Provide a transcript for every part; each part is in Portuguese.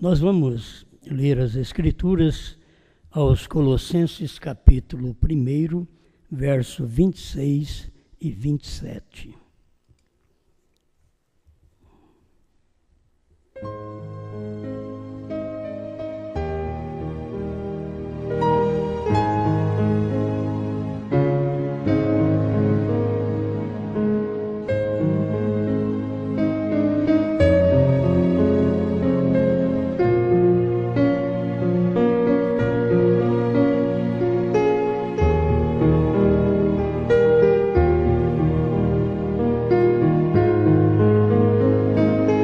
Nós vamos ler as Escrituras aos Colossenses, capítulo 1, verso 26 e 27.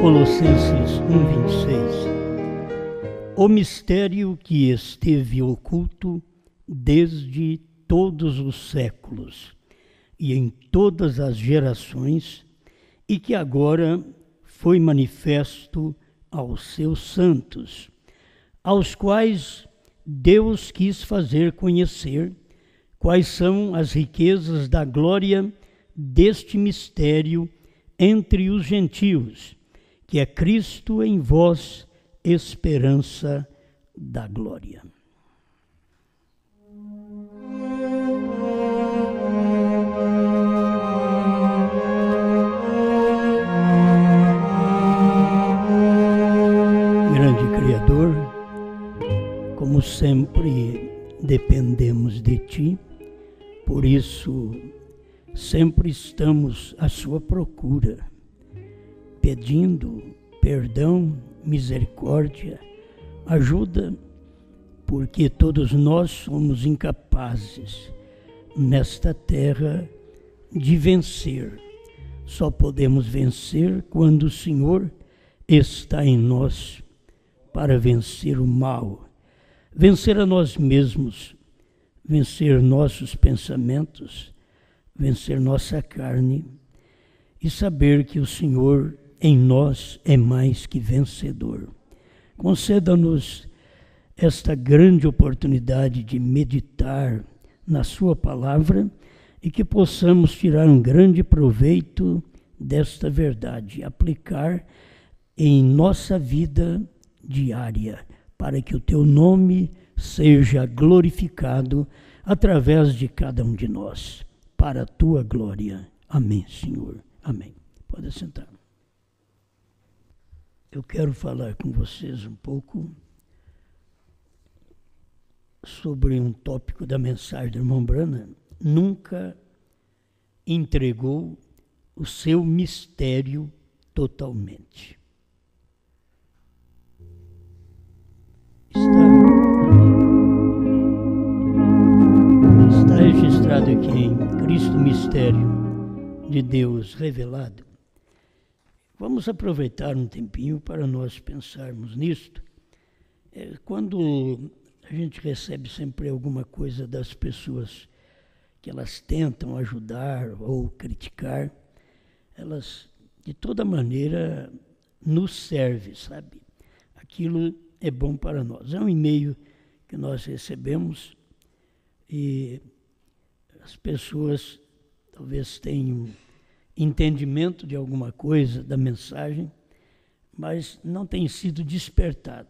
Colossenses 1:26. O mistério que esteve oculto desde todos os séculos e em todas as gerações, e que agora foi manifesto aos seus santos, aos quais Deus quis fazer conhecer quais são as riquezas da glória deste mistério entre os gentios, que é Cristo em vós, esperança da glória. Grande Criador, como sempre dependemos de Ti, por isso sempre estamos à Sua procura, pedindo perdão, misericórdia, ajuda, porque todos nós somos incapazes nesta terra de vencer. Só podemos vencer quando o Senhor está em nós para vencer o mal, vencer a nós mesmos, vencer nossos pensamentos, vencer nossa carne e saber que o Senhor em nós é mais que vencedor. Conceda-nos esta grande oportunidade de meditar na Sua palavra e que possamos tirar um grande proveito desta verdade, aplicar em nossa vida diária, para que o Teu nome seja glorificado através de cada um de nós, para a Tua glória. Amém, Senhor. Amém. Pode sentar. Eu quero falar com vocês um pouco sobre um tópico da mensagem do irmão Branham. Nunca entregou o seu mistério totalmente. Está registrado aqui em Cristo Mistério de Deus Revelado. Vamos aproveitar um tempinho para nós pensarmos nisto. Quando a gente recebe sempre alguma coisa das pessoas que elas tentam ajudar ou criticar, elas de toda maneira nos servem, sabe? Aquilo é bom para nós. É um e-mail que nós recebemos e as pessoas talvez tenham entendimento de alguma coisa da mensagem, mas não tem sido despertado.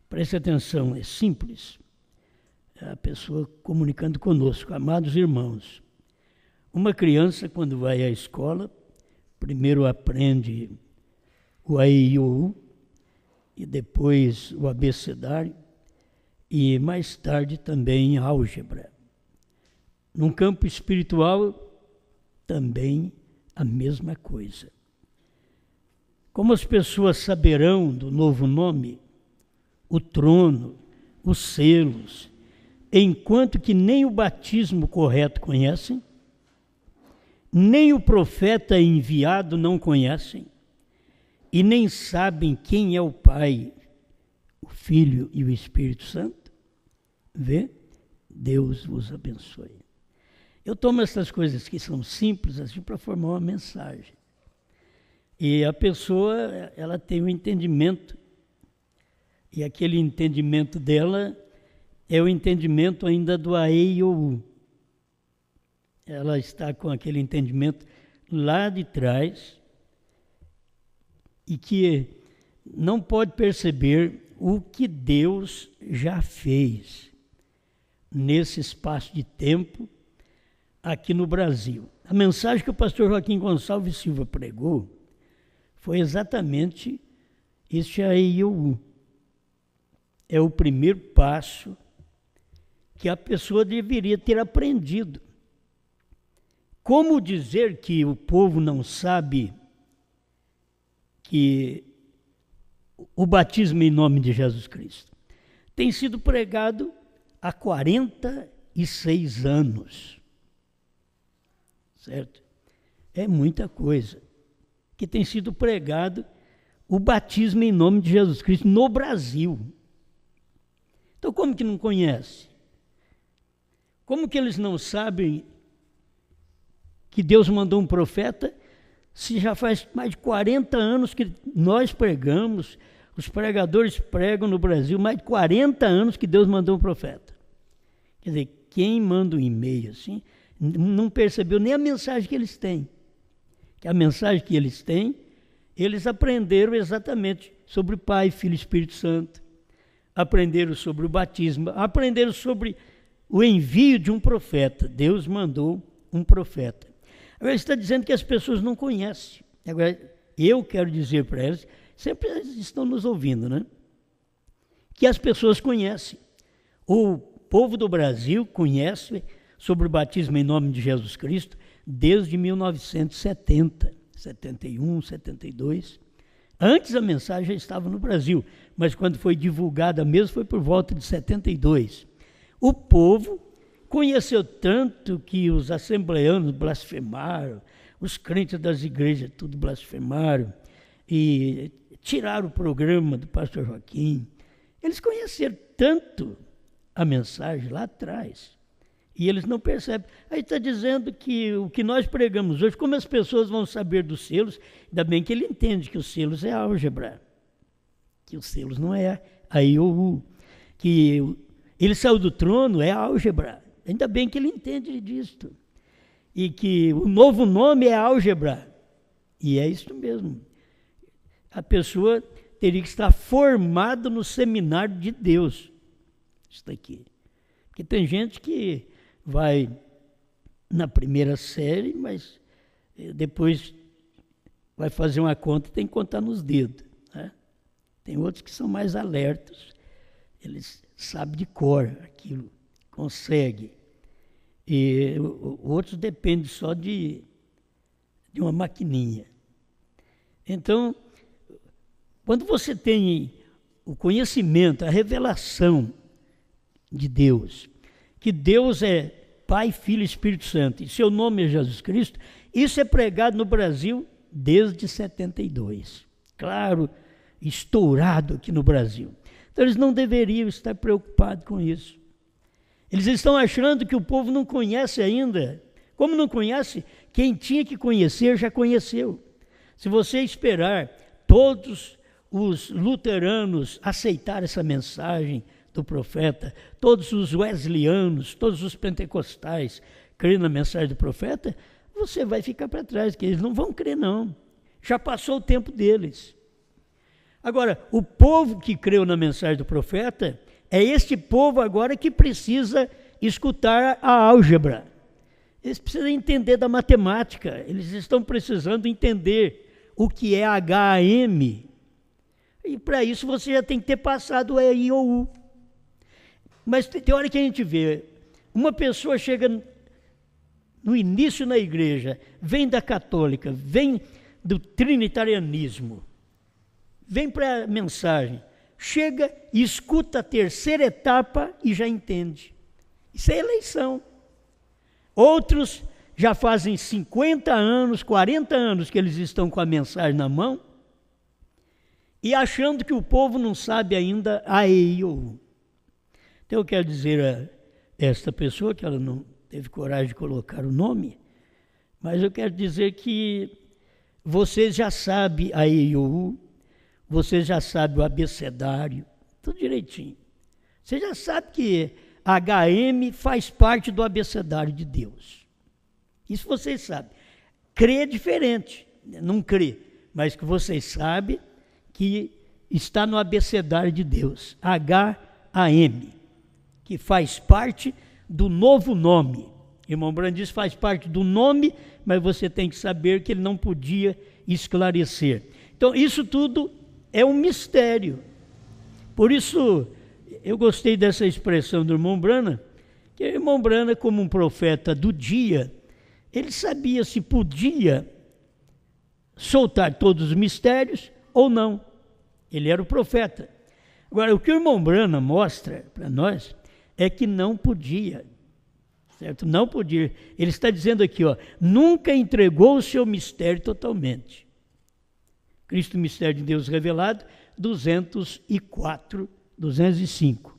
Preste atenção, é simples. A pessoa comunicando conosco: amados irmãos, uma criança quando vai à escola, primeiro aprende o A, I, O, U, e depois o abecedário, e mais tarde também a álgebra. No campo espiritual, também a mesma coisa. Como as pessoas saberão do novo nome, o trono, os selos, enquanto que nem o batismo correto conhecem, nem o profeta enviado não conhecem, e nem sabem quem é o Pai, o Filho e o Espírito Santo? Vê? Deus vos abençoe. Eu tomo essas coisas que são simples assim para formar uma mensagem. E a pessoa, ela tem um entendimento, e aquele entendimento dela é o entendimento ainda do A, E, I, O, U. Ela está com aquele entendimento lá de trás, e que não pode perceber o que Deus já fez nesse espaço de tempo aqui no Brasil. A mensagem que o pastor Joaquim Gonçalves Silva pregou foi exatamente este AIOU. É o primeiro passo que a pessoa deveria ter aprendido. Como dizer que o povo não sabe que o batismo em nome de Jesus Cristo tem sido pregado há 46 anos, certo? É muita coisa que tem sido pregado o batismo em nome de Jesus Cristo no Brasil. Então, como que não conhece? Como que eles não sabem que Deus mandou um profeta, se já faz mais de 40 anos que nós pregamos, os pregadores pregam no Brasil, mais de 40 anos que Deus mandou um profeta. Quer dizer, quem manda um e-mail assim, não percebeu nem a mensagem que eles têm. Que a mensagem que eles têm, eles aprenderam exatamente sobre Pai, Filho e Espírito Santo, aprenderam sobre o batismo, aprenderam sobre o envio de um profeta. Deus mandou um profeta. Agora, está dizendo que as pessoas não conhecem. Agora, eu quero dizer para elas, sempre eles estão nos ouvindo, né? Que as pessoas conhecem. O povo do Brasil conhece sobre o batismo em nome de Jesus Cristo desde 1970, 71, 72. Antes a mensagem já estava no Brasil, mas quando foi divulgada mesmo foi por volta de 72. O povo conheceu tanto que os assembleanos blasfemaram, os crentes das igrejas tudo blasfemaram e tiraram o programa do pastor Joaquim. Eles conheceram tanto a mensagem lá atrás e eles não percebem. Aí está dizendo que o que nós pregamos hoje, como as pessoas vão saber dos selos, ainda bem que ele entende que os selos é álgebra, que os selos não é AIOU, que ele saiu do trono é álgebra. Ainda bem que ele entende disto. E que o novo nome é álgebra. E é isso mesmo. A pessoa teria que estar formada no seminário de Deus. Isso daqui. Porque tem gente que vai na primeira série, mas depois vai fazer uma conta e tem que contar nos dedos. Né? Tem outros que são mais alertos. Eles sabem de cor aquilo. Consegue. E outros dependem só de uma maquininha. Então, quando você tem o conhecimento, a revelação de Deus, que Deus é Pai, Filho e Espírito Santo, e seu nome é Jesus Cristo, isso é pregado no Brasil desde 72. Claro, estourado aqui no Brasil. Então, eles não deveriam estar preocupados com isso. Eles estão achando que o povo não conhece ainda. Como não conhece, quem tinha que conhecer já conheceu. Se você esperar todos os luteranos aceitar essa mensagem do profeta, todos os wesleyanos, todos os pentecostais crerem na mensagem do profeta, você vai ficar para trás, que eles não vão crer não. Já passou o tempo deles. Agora, o povo que creu na mensagem do profeta, é este povo agora que precisa escutar a álgebra. Eles precisam entender da matemática, eles estão precisando entender o que é HAM. E para isso você já tem que ter passado o AIOU. Mas tem hora que a gente vê, uma pessoa chega no início na igreja, vem da católica, vem do trinitarianismo, vem para a mensagem, chega e escuta a terceira etapa e já entende. Isso é eleição. Outros já fazem 50 anos, 40 anos que eles estão com a mensagem na mão e achando que o povo não sabe ainda a AIOU. Então eu quero dizer a esta pessoa que ela não teve coragem de colocar o nome, mas eu quero dizer que vocês já sabem a AIOU, você já sabe o abecedário, tudo direitinho. Você já sabe que HM faz parte do abecedário de Deus. Isso vocês sabem. Crê é diferente, não crê, mas que vocês sabem que está no abecedário de Deus, H-A-M, que faz parte do novo nome. Irmão Brandes faz parte do nome, mas você tem que saber que ele não podia esclarecer. Então, isso tudo é um mistério. Por isso, eu gostei dessa expressão do irmão Brana, que o irmão Brana, como um profeta do dia, ele sabia se podia soltar todos os mistérios ou não. Ele era o profeta. Agora, o que o irmão Brana mostra para nós é que não podia, certo? Não podia. Ele está dizendo aqui, ó, nunca entregou o seu mistério totalmente. Cristo, mistério de Deus revelado, 204, 205.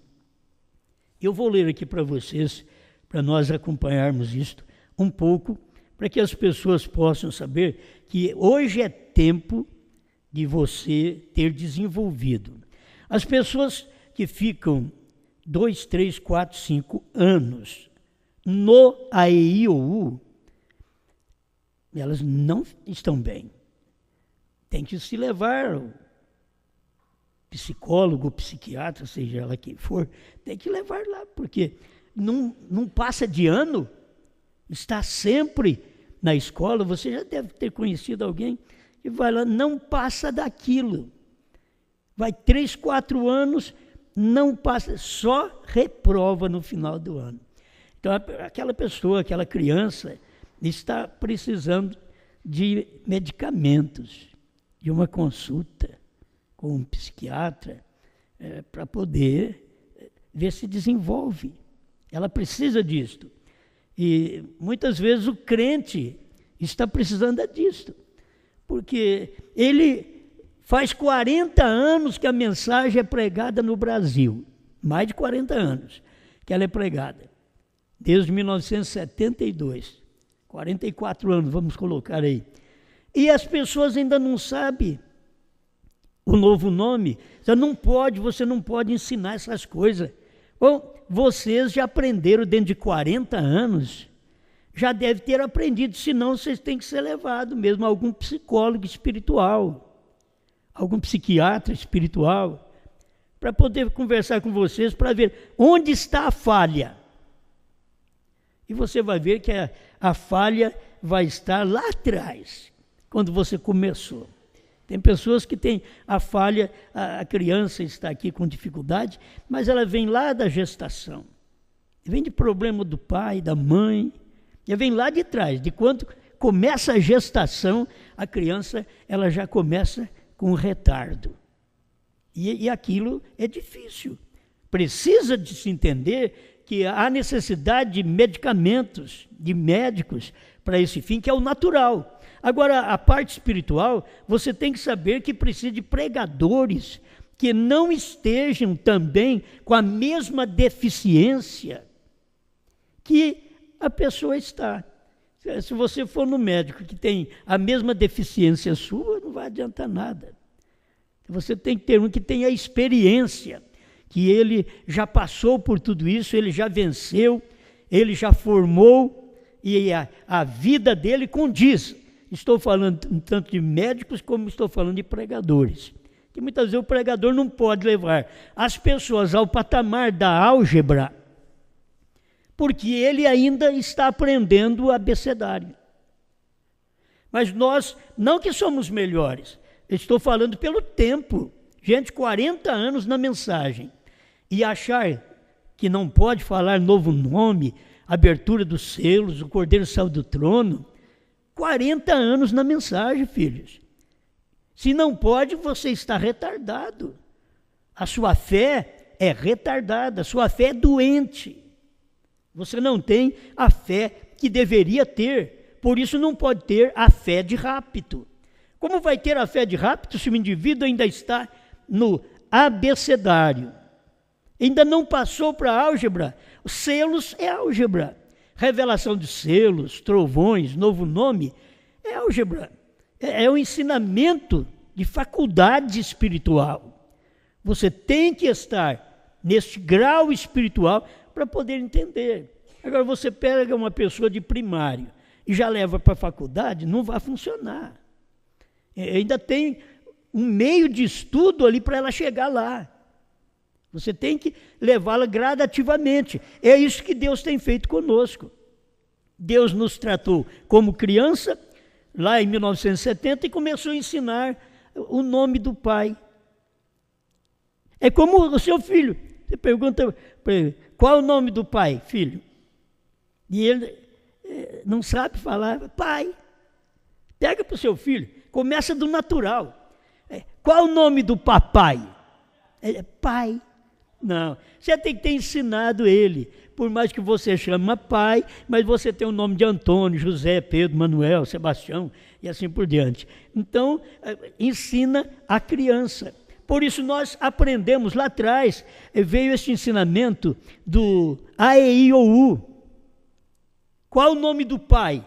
Eu vou ler aqui para vocês, para nós acompanharmos isto um pouco, para que as pessoas possam saber que hoje é tempo de você ter desenvolvido. As pessoas que ficam 2, 3, 4, 5 anos no AEIOU, elas não estão bem. Tem que se levar, o psicólogo, o psiquiatra, seja ela quem for, tem que levar lá, porque não passa de ano, está sempre na escola. Você já deve ter conhecido alguém que vai lá, não passa daquilo. Vai 3, 4 anos, não passa, só reprova no final do ano. Então, aquela pessoa, aquela criança, está precisando de medicamentos, de uma consulta com um psiquiatra, para poder ver se desenvolve. Ela precisa disto. E muitas vezes o crente está precisando disto, porque ele faz 40 anos que a mensagem é pregada no Brasil, mais de 40 anos que ela é pregada, desde 1972, 44 anos, vamos colocar aí. E as pessoas ainda não sabem o novo nome. Você não pode ensinar essas coisas. Bom, vocês já aprenderam dentro de 40 anos, já deve ter aprendido, senão vocês têm que ser levados mesmo a algum psicólogo espiritual, algum psiquiatra espiritual, para poder conversar com vocês, para ver onde está a falha. E você vai ver que a falha vai estar lá atrás, quando você começou. Tem pessoas que têm a falha, a criança está aqui com dificuldade, mas ela vem lá da gestação, vem de problema do pai, da mãe, já vem lá de trás, de quando começa a gestação, a criança ela já começa com retardo. E aquilo é difícil. Precisa de se entender que há necessidade de medicamentos, de médicos para esse fim, que é o natural. Agora, a parte espiritual, você tem que saber que precisa de pregadores que não estejam também com a mesma deficiência que a pessoa está. Se você for no médico que tem a mesma deficiência sua, não vai adiantar nada. Você tem que ter um que tenha experiência, que ele já passou por tudo isso, ele já venceu, ele já formou, e a vida dele condiz. Estou falando tanto de médicos como estou falando de pregadores. Que muitas vezes o pregador não pode levar as pessoas ao patamar da álgebra, porque ele ainda está aprendendo o abecedário. Mas nós, não que somos melhores, estou falando pelo tempo. Gente, 40 anos na mensagem. E achar que não pode falar novo nome, abertura dos selos, o Cordeiro saiu do trono. 40 anos na mensagem, filhos. Se não pode, você está retardado. A sua fé é retardada, a sua fé é doente. Você não tem a fé que deveria ter, por isso não pode ter a fé de rapto. Como vai ter a fé de rapto se o indivíduo ainda está no abecedário? Ainda não passou para a álgebra. Os selos é álgebra. Revelação de selos, trovões, novo nome, é álgebra. É um ensinamento de faculdade espiritual. Você tem que estar nesse grau espiritual para poder entender. Agora, você pega uma pessoa de primário e já leva para a faculdade, não vai funcionar. Ainda tem um meio de estudo ali para ela chegar lá. Você tem que levá-la gradativamente. É isso que Deus tem feito conosco. Deus nos tratou como criança, lá em 1970, e começou a ensinar o nome do Pai. É como o seu filho. Você pergunta para ele, qual é o nome do pai, filho? E ele não sabe falar, pai. Pega para o seu filho, começa do natural. Qual é o nome do papai? Pai. Não, você tem que ter ensinado ele. Por mais que você chama pai, mas você tem o nome de Antônio, José, Pedro, Manuel, Sebastião e assim por diante. Então, ensina a criança. Por isso nós aprendemos lá atrás, veio este ensinamento do A, E, I, O, U. Qual o nome do Pai,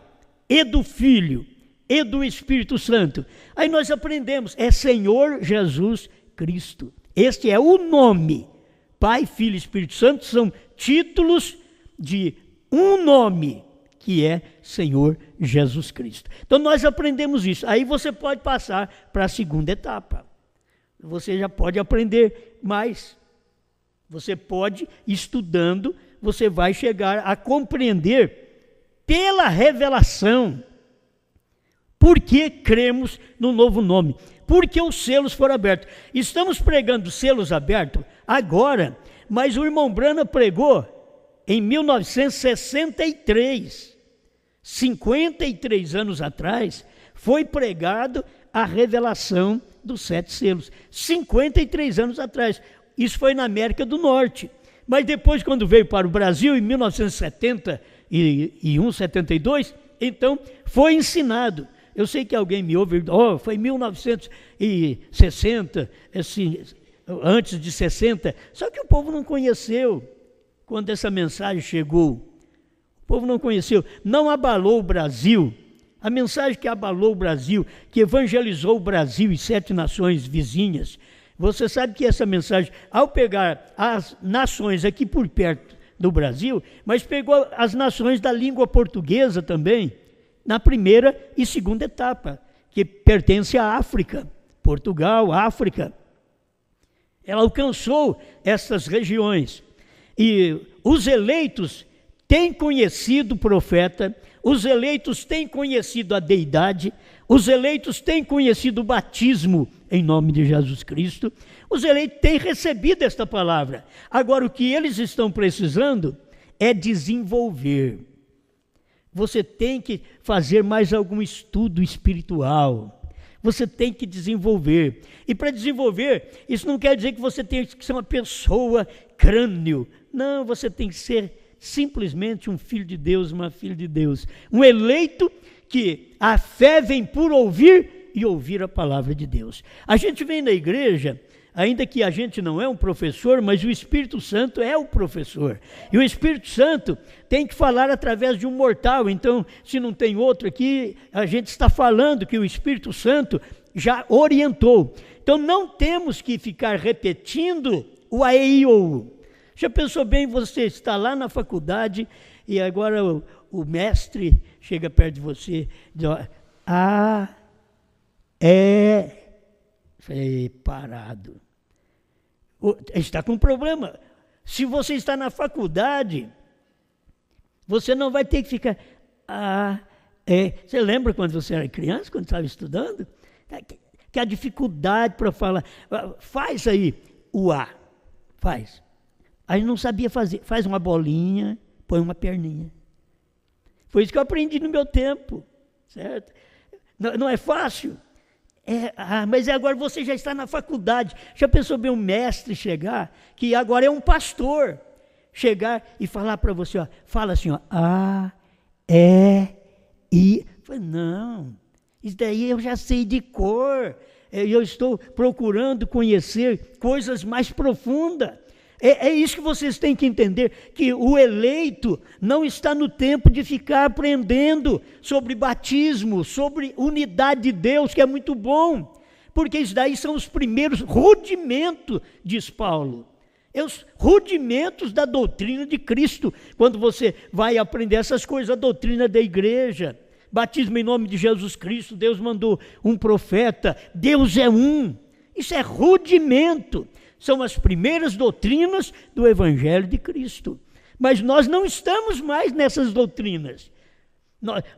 e do Filho, e do Espírito Santo? Aí nós aprendemos, é Senhor Jesus Cristo. Este é o nome. Pai, Filho e Espírito Santo são títulos de um nome, que é Senhor Jesus Cristo. Então nós aprendemos isso. Aí você pode passar para a segunda etapa. Você já pode aprender mais. Você pode, estudando, você vai chegar a compreender pela revelação por que cremos no novo nome. Porque os selos foram abertos. Estamos pregando selos abertos agora, mas o irmão Brana pregou em 1963. 53 anos atrás, foi pregado a revelação dos 7 selos. 53 anos atrás. Isso foi na América do Norte. Mas depois, quando veio para o Brasil, em 1971, 72, então foi ensinado. Eu sei que alguém me ouve, foi em 1960, assim, antes de 60, só que o povo não conheceu quando essa mensagem chegou. O povo não conheceu, não abalou o Brasil. A mensagem que abalou o Brasil, que evangelizou o Brasil e 7 nações vizinhas, você sabe que essa mensagem, ao pegar as nações aqui por perto do Brasil, mas pegou as nações da língua portuguesa também, na primeira e segunda etapa, que pertence à África, Portugal, África. Ela alcançou essas regiões. E os eleitos têm conhecido o profeta, os eleitos têm conhecido a deidade, os eleitos têm conhecido o batismo em nome de Jesus Cristo, os eleitos têm recebido esta palavra. Agora, o que eles estão precisando é desenvolver. Você tem que fazer mais algum estudo espiritual. Você tem que desenvolver. E para desenvolver, isso não quer dizer que você tem que ser uma pessoa crânio. Não, você tem que ser simplesmente um filho de Deus, uma filha de Deus. Um eleito que a fé vem por ouvir e ouvir a palavra de Deus. A gente vem na igreja, ainda que a gente não é um professor, mas o Espírito Santo é o professor. E o Espírito Santo tem que falar através de um mortal. Então, se não tem outro aqui, a gente está falando que o Espírito Santo já orientou. Então, não temos que ficar repetindo o A, E, I, O, U. Já pensou bem, você está lá na faculdade e agora o mestre chega perto de você e diz, A, E, parado. Está com um problema. Se você está na faculdade, você não vai ter que ficar... Você lembra quando você era criança, quando estava estudando? Que a dificuldade para falar... Faz aí o A. Faz. Aí não sabia fazer. Faz uma bolinha, põe uma perninha. Foi isso que eu aprendi no meu tempo. Certo? Não é fácil. Mas agora você já está na faculdade. Já pensou bem um mestre chegar, que agora é um pastor, chegar e falar para você, fala assim, A, E, I. Falei, não, isso daí eu já sei de cor. Eu estou procurando conhecer coisas mais profundas. É isso que vocês têm que entender, que o eleito não está no tempo de ficar aprendendo sobre batismo, sobre unidade de Deus, que é muito bom, porque isso daí são os primeiros rudimentos, diz Paulo, os rudimentos da doutrina de Cristo, quando você vai aprender essas coisas, a doutrina da igreja, batismo em nome de Jesus Cristo, Deus mandou um profeta, Deus é um. Isso é rudimento, são as primeiras doutrinas do Evangelho de Cristo. Mas nós não estamos mais nessas doutrinas.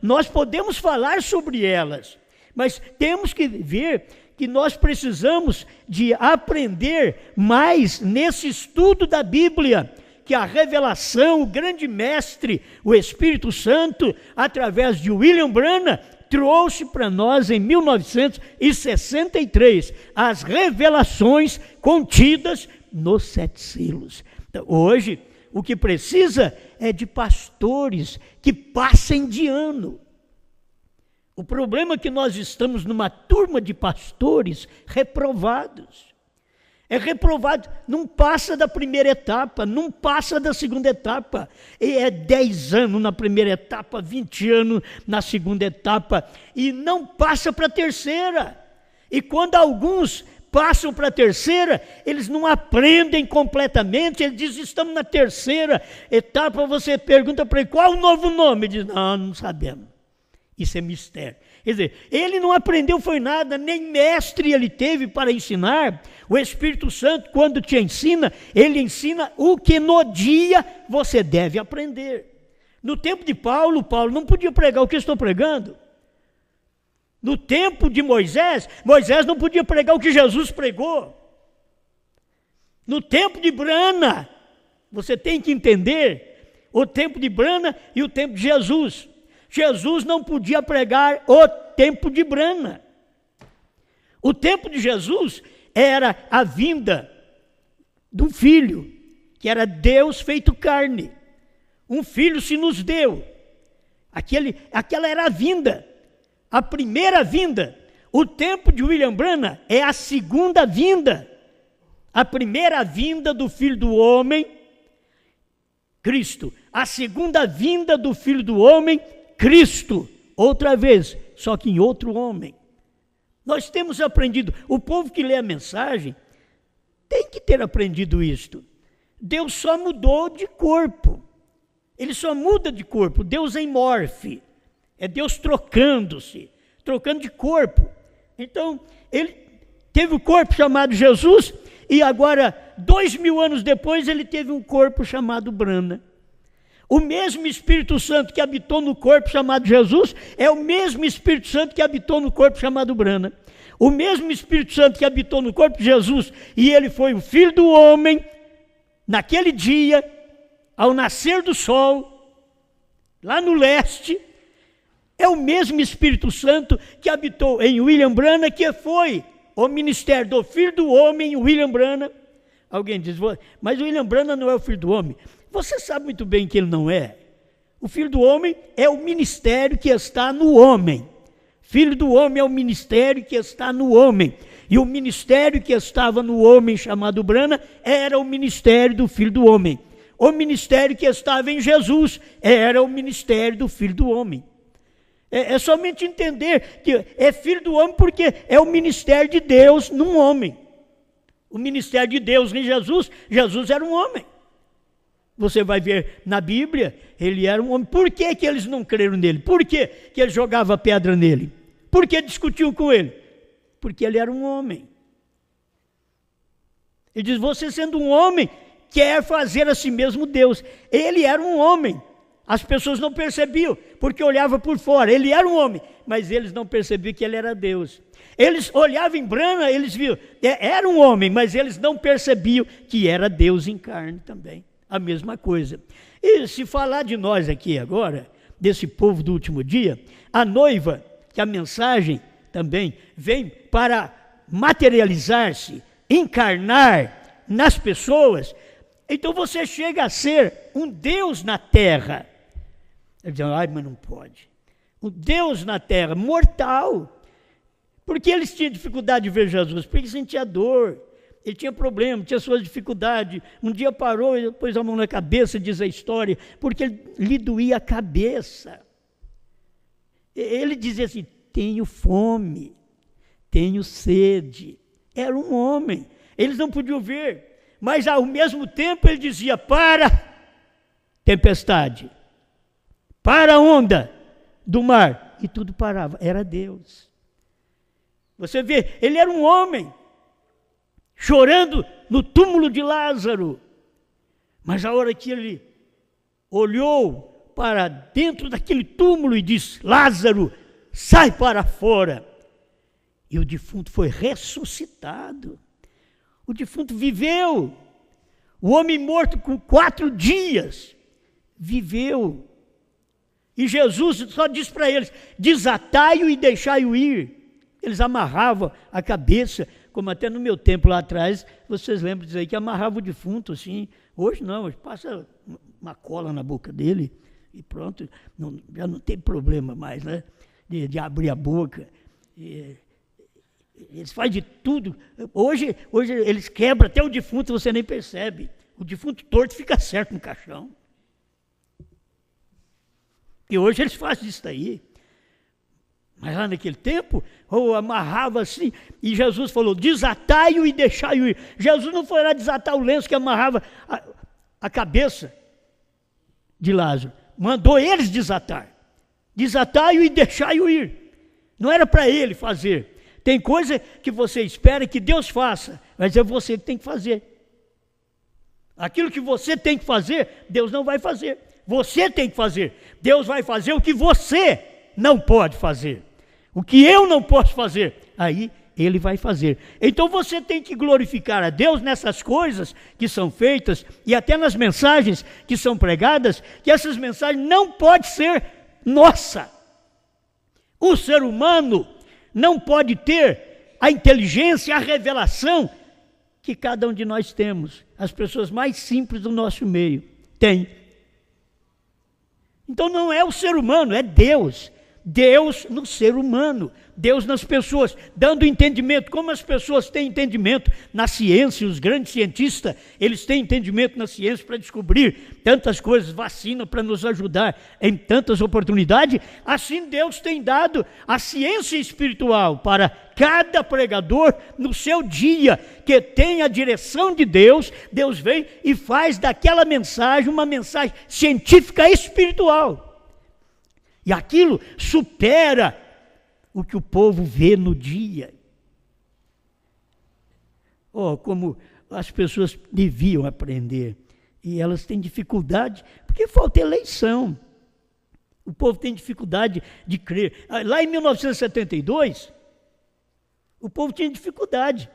Nós podemos falar sobre elas, mas temos que ver que nós precisamos de aprender mais nesse estudo da Bíblia, que a revelação, o grande mestre, o Espírito Santo, através de William Branham, trouxe para nós em 1963 as revelações contidas nos 7 selos. Então, hoje, o que precisa é de pastores que passem de ano. O problema é que nós estamos numa turma de pastores reprovados. É reprovado, não passa da primeira etapa, não passa da segunda etapa. E é 10 anos na primeira etapa, 20 anos na segunda etapa, e não passa para a terceira. E quando alguns passam para a terceira, eles não aprendem completamente, eles dizem, estamos na terceira etapa, você pergunta para ele, qual o novo nome? Ele diz, não sabemos. Isso é mistério. Quer dizer, ele não aprendeu foi nada, nem mestre ele teve para ensinar. O Espírito Santo, quando te ensina, ele ensina o que no dia você deve aprender. No tempo de Paulo não podia pregar o que eu estou pregando. No tempo de Moisés não podia pregar o que Jesus pregou. No tempo de Branham, você tem que entender o tempo de Branham e o tempo de Jesus. Jesus não podia pregar o tempo de Branham. O tempo de Jesus era a vinda do Filho, que era Deus feito carne. Um filho se nos deu. Aquela era a vinda, a primeira vinda. O tempo de William Branham é a segunda vinda. A primeira vinda do Filho do Homem, Cristo. A segunda vinda do Filho do Homem, Cristo, outra vez, só que em outro homem. Nós temos aprendido, o povo que lê a mensagem tem que ter aprendido isto. Deus só mudou de corpo, ele só muda de corpo, Deus é morfe, é Deus trocando de corpo. Então, ele teve o corpo chamado Jesus e agora, 2000 anos depois, ele teve um corpo chamado Branham. O mesmo Espírito Santo que habitou no corpo chamado Jesus é o mesmo Espírito Santo que habitou no corpo chamado Branham. O mesmo Espírito Santo que habitou no corpo de Jesus, e ele foi o Filho do Homem, naquele dia, ao nascer do sol, lá no leste, é o mesmo Espírito Santo que habitou em William Branham, que foi o ministério do Filho do Homem, William Branham. Alguém diz, mas William Branham não é o Filho do Homem. Você sabe muito bem que ele não é. O Filho do Homem é o ministério que está no homem. Filho do Homem é o ministério que está no homem. E o ministério que estava no homem, chamado Branham, era o ministério do Filho do Homem. O ministério que estava em Jesus era o ministério do Filho do Homem. É somente entender que é Filho do Homem porque é o ministério de Deus num homem. O ministério de Deus em Jesus, Jesus era um homem. Você vai ver na Bíblia, ele era um homem. Por que eles não creram nele? Por que eles jogavam pedra nele? Por que discutiam com ele? Porque ele era um homem. Ele diz, você sendo um homem, quer fazer a si mesmo Deus. Ele era um homem. As pessoas não percebiam, porque olhavam por fora. Ele era um homem, mas eles não percebiam que ele era Deus. Eles olhavam em Branham, eles viam, era um homem, mas eles não percebiam que era Deus em carne também. A mesma coisa. E se falar de nós aqui agora, desse povo do último dia, a noiva, que a mensagem também vem para materializar-se, encarnar nas pessoas, então você chega a ser um Deus na terra. Ele diz, mas não pode. Um Deus na terra, mortal. Porque eles tinham dificuldade de ver Jesus? Porque eles sentiam dor. Ele tinha problema, tinha suas dificuldades. Um dia parou e pôs a mão na cabeça, diz a história, porque lhe doía a cabeça. Ele dizia assim, tenho fome, tenho sede. Era um homem, eles não podiam ver. Mas ao mesmo tempo ele dizia, para tempestade, para a onda do mar, e tudo parava. Era Deus. Você vê, ele era um homem chorando no túmulo de Lázaro. Mas a hora que ele olhou para dentro daquele túmulo e disse: Lázaro, sai para fora. E o defunto foi ressuscitado. O defunto viveu. O homem morto com 4 dias viveu. E Jesus só disse para eles: desatai-o e deixai-o ir. Eles amarravam a cabeça, como até no meu tempo lá atrás, vocês lembram disso aí, que amarrava o defunto assim. Hoje não, hoje passa uma cola na boca dele e pronto, já não tem problema mais, né? De abrir a boca. Eles fazem de tudo. Hoje eles quebram até o defunto, você nem percebe. O defunto torto fica certo no caixão. E hoje eles fazem isso daí. Mas lá naquele tempo, amarrava assim, e Jesus falou: desatai-o e deixai-o ir. Jesus não foi lá desatar o lenço que amarrava a cabeça de Lázaro. Mandou eles desatar. Desatai-o e deixai-o ir. Não era para ele fazer. Tem coisa que você espera que Deus faça, mas é você que tem que fazer. Aquilo que você tem que fazer, Deus não vai fazer. Você tem que fazer. Deus vai fazer o que você não pode fazer. O que eu não posso fazer, aí Ele vai fazer. Então você tem que glorificar a Deus nessas coisas que são feitas e até nas mensagens que são pregadas, que essas mensagens não podem ser nossa. O ser humano não pode ter a inteligência, a revelação que cada um de nós temos. As pessoas mais simples do nosso meio têm. Então não é o ser humano, é Deus. Deus no ser humano, Deus nas pessoas, dando entendimento, como as pessoas têm entendimento na ciência, os grandes cientistas, eles têm entendimento na ciência para descobrir tantas coisas, vacina para nos ajudar em tantas oportunidades, assim Deus tem dado a ciência espiritual para cada pregador no seu dia, que tem a direção de Deus, Deus vem e faz daquela mensagem uma mensagem científica espiritual. E aquilo supera o que o povo vê no dia. Como as pessoas deviam aprender. E elas têm dificuldade, porque falta eleição. O povo tem dificuldade de crer. Lá em 1972, o povo tinha dificuldade.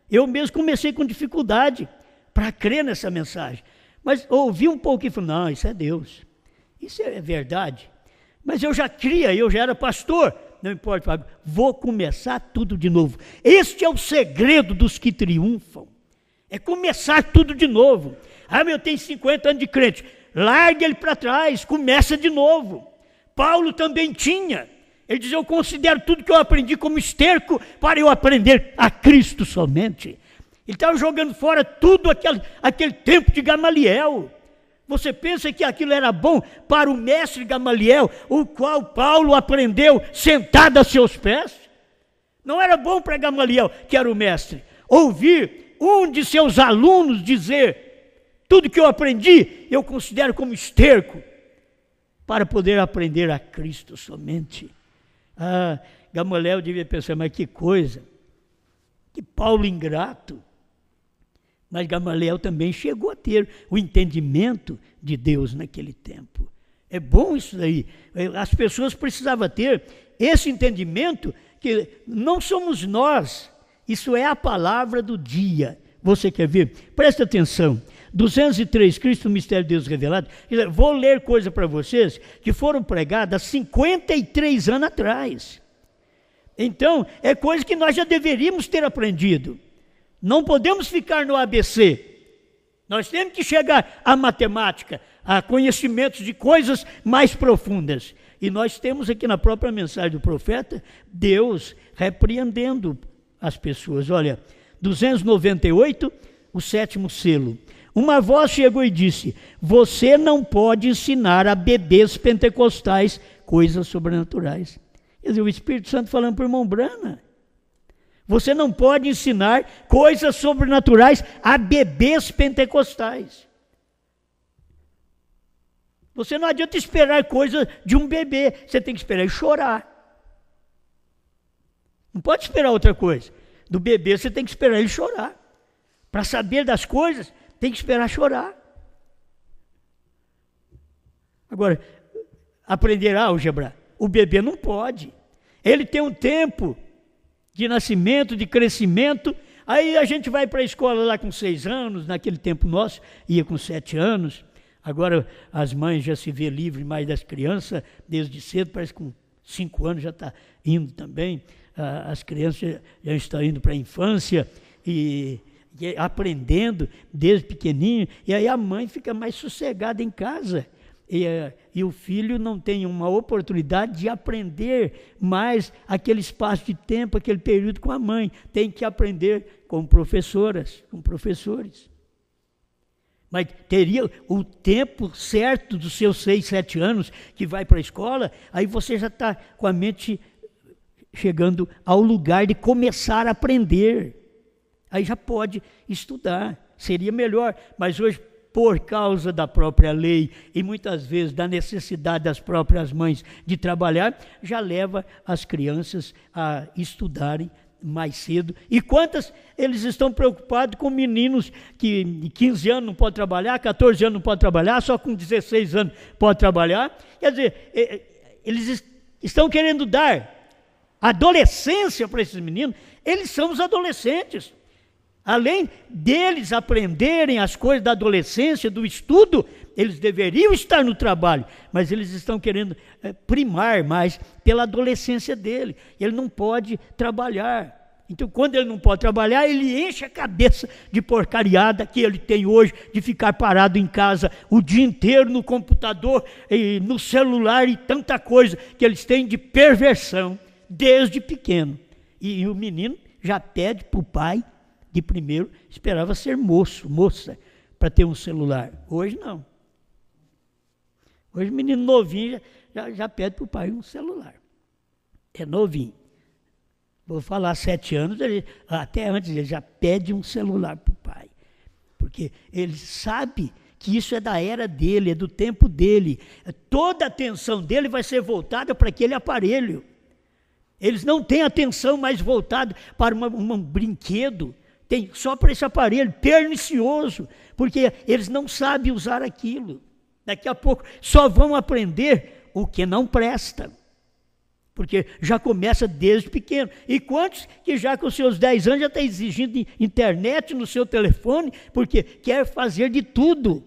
Eu mesmo comecei com dificuldade para crer nessa mensagem. Mas ouvi um pouco e falei: não, isso é Deus. Isso é verdade. Mas eu já cria, eu já era pastor, não importa, vou começar tudo de novo. Este é o segredo dos que triunfam, é começar tudo de novo. Eu tenho 50 anos de crente, larga ele para trás, começa de novo. Paulo também tinha, ele dizia: eu considero tudo que eu aprendi como esterco para eu aprender a Cristo somente. Ele estava jogando fora tudo aquele tempo de Gamaliel. Você pensa que aquilo era bom para o mestre Gamaliel, o qual Paulo aprendeu sentado a seus pés? Não era bom para Gamaliel, que era o mestre, ouvir um de seus alunos dizer: tudo que eu aprendi, eu considero como esterco, para poder aprender a Cristo somente. Gamaliel devia pensar: mas que coisa, que Paulo ingrato. Mas Gamaliel também chegou a ter o entendimento de Deus naquele tempo. É bom isso daí. As pessoas precisavam ter esse entendimento, que não somos nós, isso é a palavra do dia. Você quer ver? Presta atenção. 203, Cristo, o mistério de Deus revelado. Vou ler coisa para vocês que foram pregadas há 53 anos atrás. Então, é coisa que nós já deveríamos ter aprendido. Não podemos ficar no ABC. Nós temos que chegar à matemática, a conhecimentos de coisas mais profundas. E nós temos aqui na própria mensagem do profeta, Deus repreendendo as pessoas. Olha, 298, o 7º selo. Uma voz chegou e disse: você não pode ensinar a bebês pentecostais coisas sobrenaturais. Quer dizer, o Espírito Santo falando para o irmão Brana. Você não pode ensinar coisas sobrenaturais a bebês pentecostais. Você não adianta esperar coisa de um bebê, você tem que esperar ele chorar. Não pode esperar outra coisa. Do bebê você tem que esperar ele chorar. Para saber das coisas, tem que esperar chorar. Agora, aprender álgebra, o bebê não pode. Ele tem um tempo de nascimento, de crescimento. Aí a gente vai para a escola lá com 6 anos, naquele tempo nosso, ia com 7 anos. Agora as mães já se vê livre mais das crianças, desde cedo, parece que com 5 anos já está indo também. As crianças já estão indo para a infância e aprendendo desde pequenininho. E aí a mãe fica mais sossegada em casa. E o filho não tem uma oportunidade de aprender mais aquele espaço de tempo, aquele período com a mãe. Tem que aprender com professoras, com professores. Mas teria o tempo certo dos seus 6, 7 anos que vai para a escola, aí você já está com a mente chegando ao lugar de começar a aprender. Aí já pode estudar, seria melhor. Mas hoje, por causa da própria lei e muitas vezes da necessidade das próprias mães de trabalhar, já leva as crianças a estudarem mais cedo. E quantas eles estão preocupados com meninos que de 15 anos não podem trabalhar, 14 anos não podem trabalhar, só com 16 anos pode trabalhar. Quer dizer, eles estão querendo dar adolescência para esses meninos. Eles são os adolescentes. Além deles aprenderem as coisas da adolescência, do estudo, eles deveriam estar no trabalho, mas eles estão querendo primar mais pela adolescência dele. Ele não pode trabalhar. Então, quando ele não pode trabalhar, ele enche a cabeça de porcariada que ele tem hoje, de ficar parado em casa o dia inteiro no computador, e no celular e tanta coisa que eles têm de perversão desde pequeno. E o menino já pede para o pai, de primeiro, esperava ser moça, para ter um celular. Hoje não. Hoje o menino novinho já pede para o pai um celular. É novinho. Vou falar 7 anos, até antes ele já pede um celular para o pai. Porque ele sabe que isso é da era dele, é do tempo dele. Toda a atenção dele vai ser voltada para aquele aparelho. Eles não têm atenção mais voltada para um brinquedo. Tem só para esse aparelho pernicioso, porque eles não sabem usar aquilo. Daqui a pouco só vão aprender o que não presta, porque já começa desde pequeno. E quantos que já com seus 10 anos já está exigindo internet no seu telefone, porque quer fazer de tudo.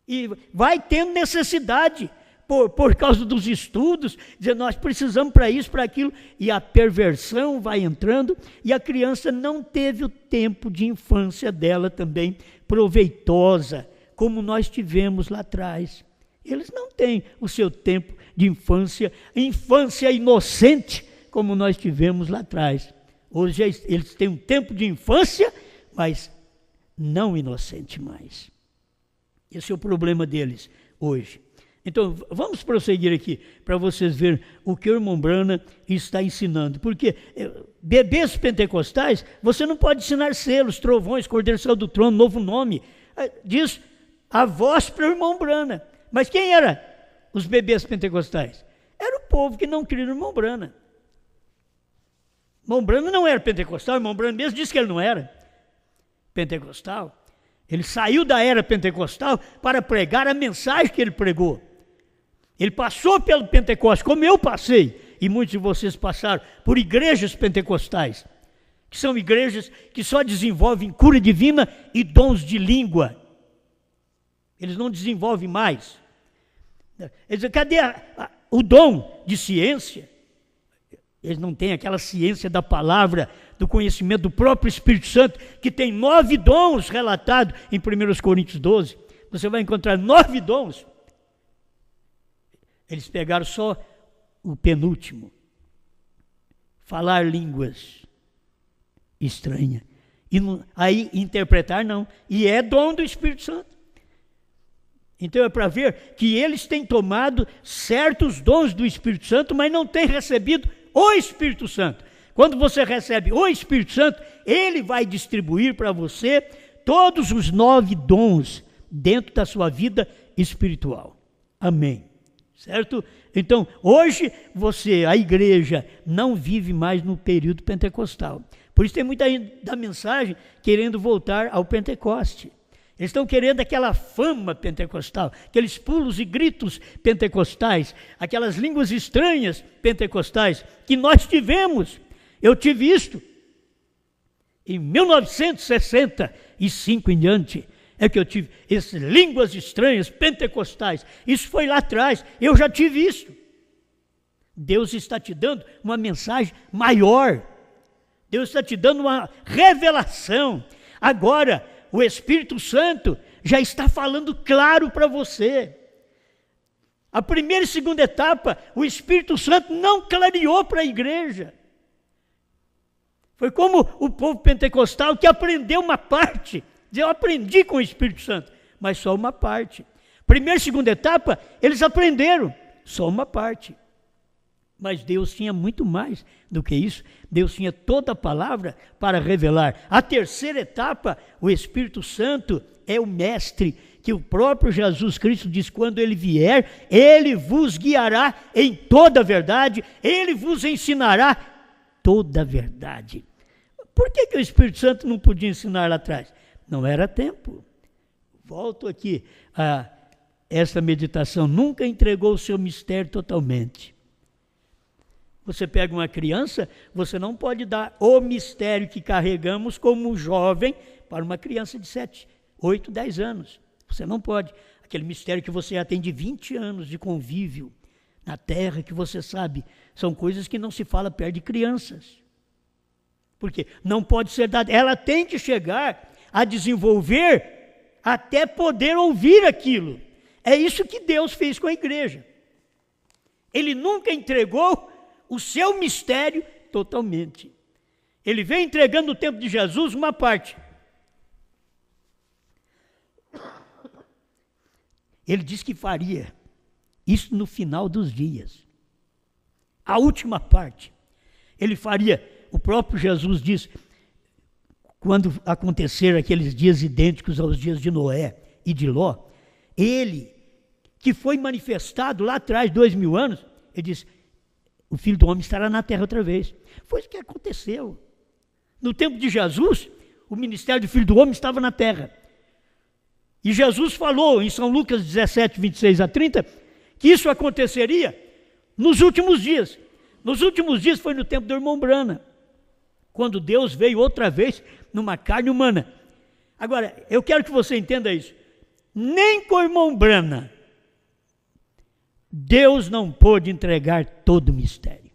E vai tendo necessidade, por causa dos estudos, dizer, nós precisamos para isso, para aquilo, e a perversão vai entrando, e a criança não teve o tempo de infância dela também proveitosa, como nós tivemos lá atrás. Eles não têm o seu tempo de infância inocente, como nós tivemos lá atrás. Hoje eles têm um tempo de infância, mas não inocente mais. Esse é o problema deles hoje. Então, vamos prosseguir aqui, para vocês verem o que o irmão Brana está ensinando. Porque bebês pentecostais, você não pode ensinar selos, trovões, Cordeiro Saiu do Trono, novo nome. Diz a voz para o irmão Brana. Mas quem era os bebês pentecostais? Era o povo que não cria no irmão Brana. O irmão Brana não era pentecostal, o irmão Brana mesmo disse que ele não era pentecostal. Ele saiu da era pentecostal para pregar a mensagem que ele pregou. Ele passou pelo Pentecostes, como eu passei, e muitos de vocês passaram por igrejas pentecostais, que são igrejas que só desenvolvem cura divina e dons de língua. Eles não desenvolvem mais. Eles dizem, cadê o dom de ciência? Eles não têm aquela ciência da palavra, do conhecimento do próprio Espírito Santo, que tem 9 dons relatados em 1 Coríntios 12. Você vai encontrar 9 dons. Eles pegaram só o penúltimo. Falar línguas estranhas. E não, aí interpretar não. E é dom do Espírito Santo. Então é para ver que eles têm tomado certos dons do Espírito Santo, mas não têm recebido o Espírito Santo. Quando você recebe o Espírito Santo, ele vai distribuir para você todos os 9 dons dentro da sua vida espiritual. Amém. certo? Então, hoje a igreja, não vive mais no período pentecostal. Por isso tem muita da mensagem querendo voltar ao Pentecoste. Eles estão querendo aquela fama pentecostal, aqueles pulos e gritos pentecostais, aquelas línguas estranhas pentecostais que nós tivemos. Eu tive isto em 1965 em diante, é que eu tive essas línguas estranhas pentecostais. Isso foi lá atrás, eu já tive isso. Deus está te dando uma mensagem maior. Deus está te dando uma revelação. Agora, o Espírito Santo já está falando claro para você. A primeira e segunda etapa, o Espírito Santo não clareou para a igreja. Foi como o povo pentecostal que aprendeu uma parte. Eu aprendi com o Espírito Santo, mas só uma parte. Primeira e segunda etapa, eles aprenderam, só uma parte. Mas Deus tinha muito mais do que isso. Deus tinha toda a palavra para revelar. A terceira etapa, o Espírito Santo é o mestre, que o próprio Jesus Cristo diz, quando ele vier, ele vos guiará em toda a verdade, ele vos ensinará toda a verdade. Por que o Espírito Santo não podia ensinar lá atrás? Não era tempo. Volto aqui a essa meditação. Nunca entregou o seu mistério totalmente. Você pega uma criança, você não pode dar o mistério que carregamos como jovem para uma criança de 7, 8, 10 anos. Você não pode. Aquele mistério que você já tem de 20 anos de convívio na terra, que você sabe, são coisas que não se fala perto de crianças. Porque não pode ser dado. Ela tem que chegar a desenvolver até poder ouvir aquilo. É isso que Deus fez com a igreja. Ele nunca entregou o seu mistério totalmente. Ele veio entregando no tempo de Jesus uma parte. Ele disse que faria isso no final dos dias. A última parte. Ele faria, o próprio Jesus diz, quando aconteceram aqueles dias idênticos aos dias de Noé e de Ló, ele, que foi manifestado lá atrás, 2000 anos, ele disse, o Filho do Homem estará na terra outra vez. Foi isso que aconteceu. No tempo de Jesus, o ministério do Filho do Homem estava na terra. E Jesus falou em São Lucas 17, 26 a 30, que isso aconteceria nos últimos dias. Nos últimos dias foi no tempo do irmão Brana, quando Deus veio outra vez numa carne humana. Agora, eu quero que você entenda isso. Nem com o irmão Brana, Deus não pôde entregar todo o mistério.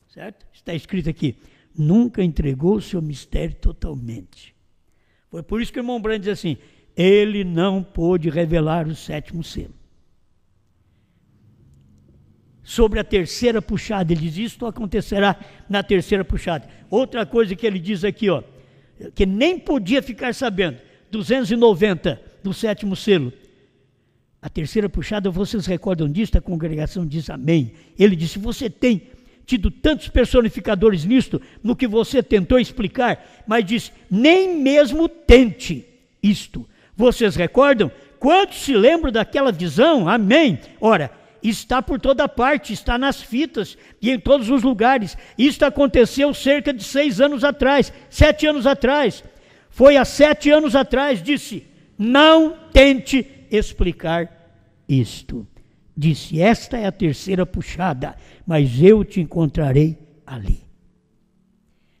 Certo? Está escrito aqui, nunca entregou o seu mistério totalmente. Foi por isso que o irmão Brana diz assim, ele não pôde revelar o 7º selo. Sobre a terceira puxada, ele diz, isto acontecerá na terceira puxada. Outra coisa que ele diz aqui, ó, que nem podia ficar sabendo, 290 do 7º selo. A terceira puxada, vocês recordam disso? A congregação diz amém. Ele disse, você tem tido tantos personificadores nisto, no que você tentou explicar, mas diz, nem mesmo tente isto. Vocês recordam? Quantos se lembram daquela visão? Amém. Ora, está por toda parte, está nas fitas e em todos os lugares. Isto aconteceu cerca de 6 anos atrás, 7 anos atrás. Foi há 7 anos atrás, disse, não tente explicar isto. Disse, esta é a terceira puxada, mas eu te encontrarei ali.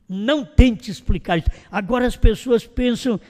Não tente explicar isso. Agora as pessoas pensam,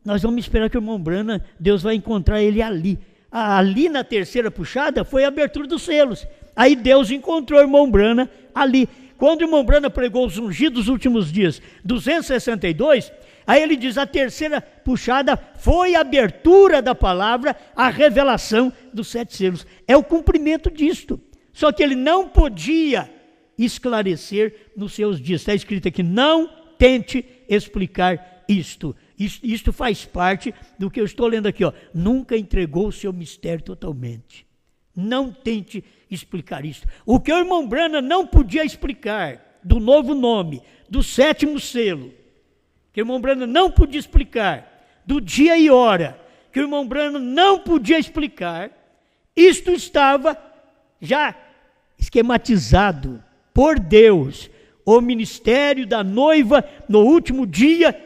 nós vamos esperar que o irmão Brana, Deus vai encontrar ele ali. Ali na terceira puxada foi a abertura dos selos. Aí Deus encontrou o irmão Brana ali. Quando o irmão Brana pregou os ungidos dos últimos dias, 262, aí ele diz, a terceira puxada foi a abertura da palavra, a revelação dos 7 selos. É o cumprimento disto. Só que ele não podia esclarecer nos seus dias. Está escrito aqui, não tente explicar isto. Isto faz parte do que eu estou lendo aqui, ó. Nunca entregou o seu mistério totalmente. Não tente explicar isto. O que o irmão Brana não podia explicar do novo nome, do 7º selo, que o irmão Brana não podia explicar, do dia e hora, que o irmão Brana não podia explicar, Isto estava já esquematizado por Deus. O ministério da noiva no último dia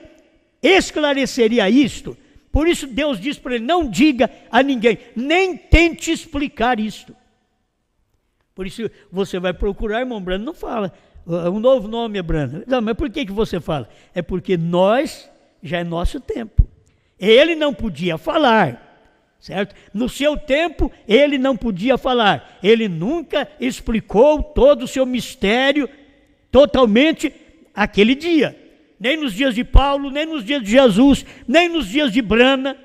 esclareceria isto. Por isso Deus diz para ele: não diga a ninguém, nem tente explicar isto. Por isso você vai procurar, irmão Branham não fala, o novo nome é Branham. Não, mas por que você fala? É porque já é nosso tempo. Ele não podia falar, certo? No seu tempo, ele não podia falar. Ele nunca explicou todo o seu mistério totalmente aquele dia. Nem nos dias de Paulo, nem nos dias de Jesus, nem nos dias de Branham.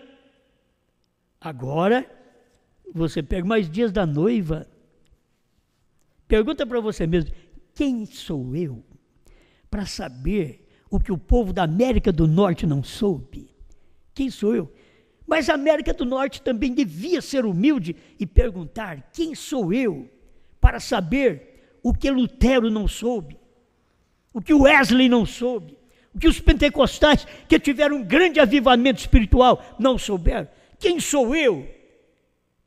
Agora, você pega mais dias da noiva. Pergunta para você mesmo: quem sou eu para saber o que o povo da América do Norte não soube? Quem sou eu? Mas a América do Norte também devia ser humilde e perguntar: quem sou eu para saber o que Lutero não soube, o que Wesley não soube, o que os pentecostais, que tiveram um grande avivamento espiritual, não souberam? Quem sou eu?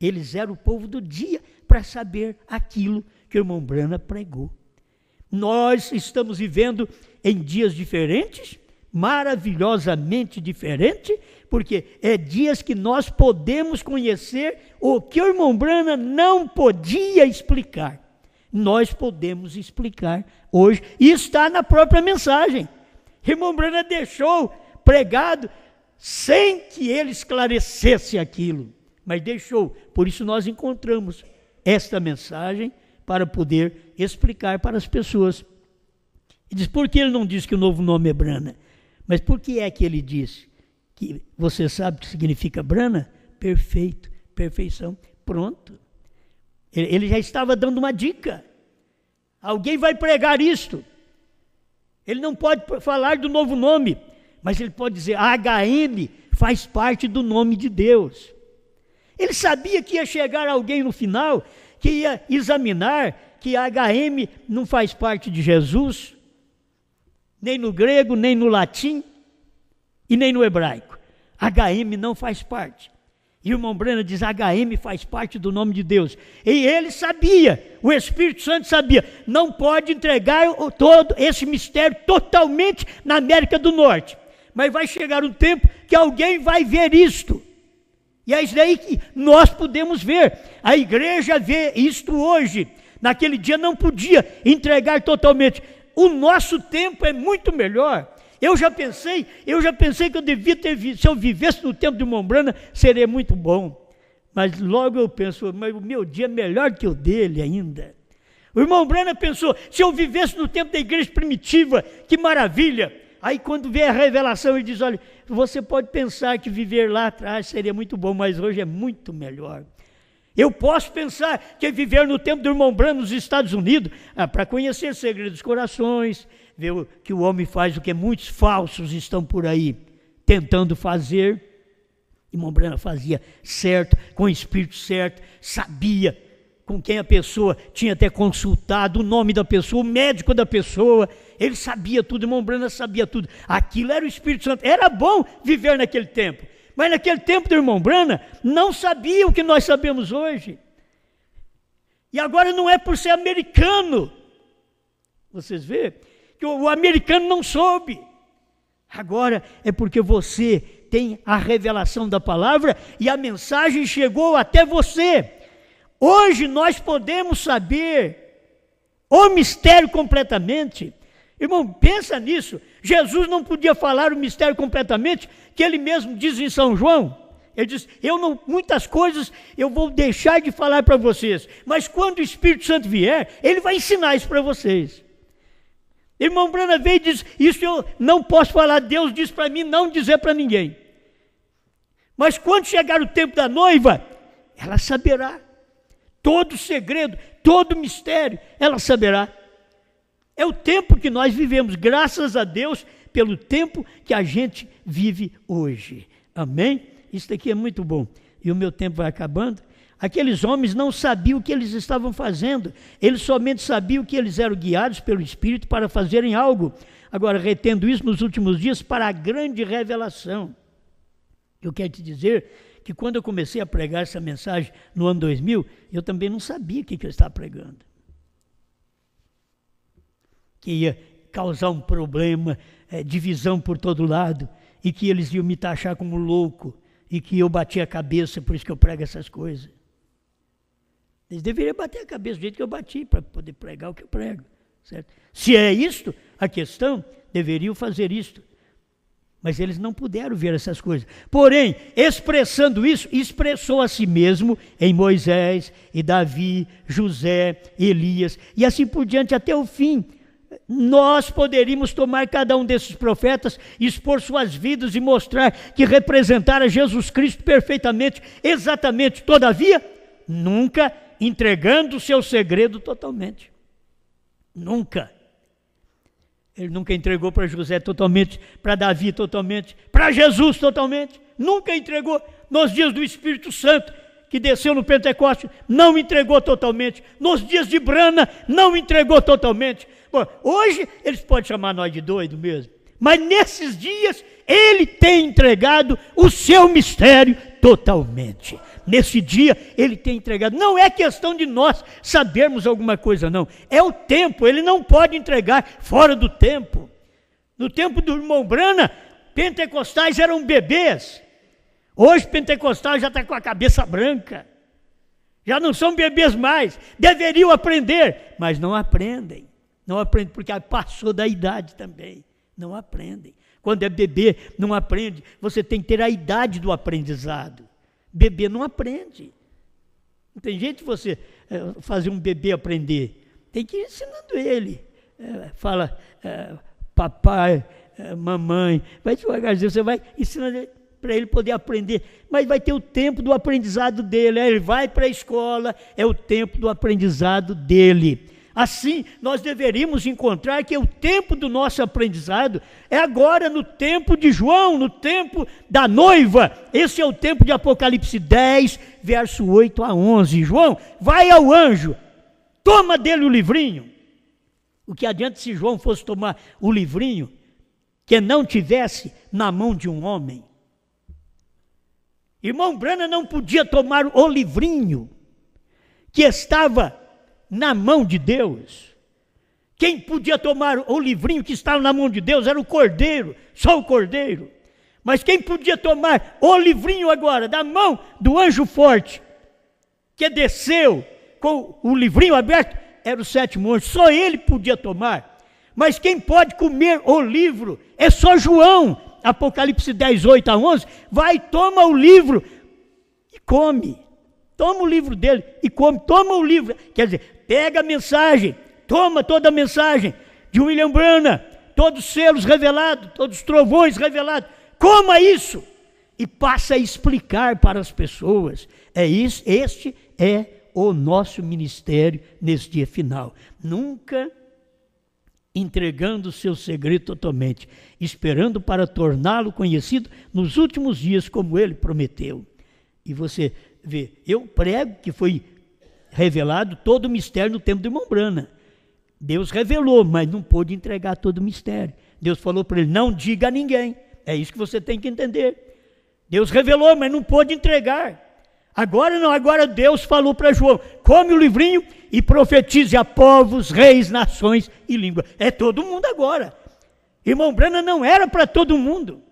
Eles eram o povo do dia para saber aquilo que o irmão Branham pregou. Nós estamos vivendo em dias diferentes, maravilhosamente diferentes, porque é dias que nós podemos conhecer o que o irmão Branham não podia explicar. Nós podemos explicar hoje, e está na própria mensagem. O irmão Branham deixou pregado sem que ele esclarecesse aquilo, mas deixou. Por isso nós encontramos esta mensagem para poder explicar para as pessoas. E diz: por que ele não diz que o novo nome é Branham? Mas por que é que ele disse? Que você sabe o que significa Branham? Perfeito, perfeição, pronto. Ele já estava dando uma dica. Alguém vai pregar isto. Ele não pode falar do novo nome, mas ele pode dizer: HM faz parte do nome de Deus. Ele sabia que ia chegar alguém no final que ia examinar que HM não faz parte de Jesus, nem no grego, nem no latim e nem no hebraico. HM não faz parte. E o irmão Branham diz: HM faz parte do nome de Deus. E ele sabia, o Espírito Santo sabia, não pode entregar todo esse mistério totalmente na América do Norte. Mas vai chegar um tempo que alguém vai ver isto. E é isso daí que nós podemos ver. A igreja vê isto hoje. Naquele dia não podia entregar totalmente. O nosso tempo é muito melhor. Eu já pensei que eu devia se eu vivesse no tempo de irmão Branham, seria muito bom. Mas logo eu penso: mas o meu dia é melhor que o dele ainda. O irmão Branham pensou: se eu vivesse no tempo da igreja primitiva, que maravilha. Aí quando vem a revelação, ele diz: olha, você pode pensar que viver lá atrás seria muito bom, mas hoje é muito melhor. Eu posso pensar que viver no tempo do irmão Branham nos Estados Unidos, para conhecer segredos dos corações, ver que o homem faz o que muitos falsos estão por aí tentando fazer. Irmão Branham fazia certo, com o espírito certo, sabia com quem a pessoa tinha até consultado, o nome da pessoa, o médico da pessoa, ele sabia tudo, irmão Branham sabia tudo. Aquilo era o Espírito Santo. Era bom viver naquele tempo, mas naquele tempo do irmão Branham não sabia o que nós sabemos hoje. E agora não é por ser americano. Vocês veem que o americano não soube. Agora é porque você tem a revelação da palavra e a mensagem chegou até você. Hoje nós podemos saber o mistério completamente. Irmão, pensa nisso. Jesus não podia falar o mistério completamente, que ele mesmo diz em São João. Ele diz: muitas coisas eu vou deixar de falar para vocês, mas quando o Espírito Santo vier, ele vai ensinar isso para vocês. Irmão Branham veio e diz: isso eu não posso falar, Deus diz para mim não dizer para ninguém. Mas quando chegar o tempo da noiva, ela saberá. Todo o segredo, todo o mistério, ela saberá. É o tempo que nós vivemos, graças a Deus, pelo tempo que a gente vive hoje. Amém? Isso daqui é muito bom. E o meu tempo vai acabando. Aqueles homens não sabiam o que eles estavam fazendo. Eles somente sabiam que eles eram guiados pelo Espírito para fazerem algo. Agora, retendo isso nos últimos dias para a grande revelação. Eu quero te dizer que quando eu comecei a pregar essa mensagem no ano 2000, eu também não sabia o que eu estava pregando. Que ia causar um problema, divisão por todo lado, e que eles iam me taxar como louco, e que eu batia a cabeça, por isso que eu prego essas coisas. Eles deveriam bater a cabeça do jeito que eu bati, para poder pregar o que eu prego. Certo? Se é isto a questão, deveriam fazer isto. Mas eles não puderam ver essas coisas. Porém, expressando isso, expressou a si mesmo em Moisés, e Davi, José, Elias, e assim por diante até o fim. Nós poderíamos tomar cada um desses profetas, expor suas vidas e mostrar que representaram Jesus Cristo perfeitamente, exatamente, todavia, nunca entregando o seu segredo totalmente. Nunca. Ele nunca entregou para José totalmente, para Davi totalmente, para Jesus totalmente. Nunca entregou. Nos dias do Espírito Santo, que desceu no Pentecostes, não entregou totalmente. Nos dias de Brana, não entregou totalmente. Bom, hoje, eles podem chamar nós de doido mesmo. Mas nesses dias, ele tem entregado o seu mistério totalmente. Nesse dia, ele tem entregado. Não é questão de nós sabermos alguma coisa, não. É o tempo, ele não pode entregar fora do tempo. No tempo do irmão Brana, pentecostais eram bebês. Hoje, pentecostais já está com a cabeça branca. Já não são bebês mais. Deveriam aprender, mas não aprendem. Não aprendem porque passou da idade também. Não aprendem. Quando é bebê, não aprende. Você tem que ter a idade do aprendizado. Bebê não aprende. Não tem jeito de você fazer um bebê aprender. Tem que ir ensinando ele. Fala, papai, mamãe. Vai devagarzinho, você vai ensinando ele para ele poder aprender. Mas vai ter o tempo do aprendizado dele. Ele vai para a escola, é o tempo do aprendizado dele. Assim, nós deveríamos encontrar que o tempo do nosso aprendizado é agora no tempo de João, no tempo da noiva. Esse é o tempo de Apocalipse 10, verso 8 a 11. João, vai ao anjo, toma dele o livrinho. O que adianta se João fosse tomar o livrinho que não tivesse na mão de um homem? Irmão Brana não podia tomar o livrinho que estava na mão de Deus. Quem podia tomar o livrinho que estava na mão de Deus era o Cordeiro, só o Cordeiro. Mas quem podia tomar o livrinho agora da mão do anjo forte, que desceu com o livrinho aberto, era o sétimo anjo, só ele podia tomar. Mas quem pode comer o livro é só João. Apocalipse 10, 8 a 11, vai, toma o livro e come. Toma o livro dele e come, toma o livro, quer dizer, pega a mensagem, toma toda a mensagem de William Branham, todos os selos revelados, todos os trovões revelados, coma isso e passa a explicar para as pessoas. Este é o nosso ministério nesse dia final. Nunca entregando o seu segredo totalmente, esperando para torná-lo conhecido nos últimos dias, como ele prometeu. E você vê, eu prego que foi revelado todo o mistério no tempo do irmão Branham. Deus revelou, mas não pôde entregar todo o mistério. Deus falou para ele, não diga a ninguém. É isso que você tem que entender. Deus revelou, mas não pôde entregar. Agora não, agora Deus falou para João, come o livrinho e profetize a povos, reis, nações e língua. É todo mundo agora. Irmão Branham não era para todo mundo.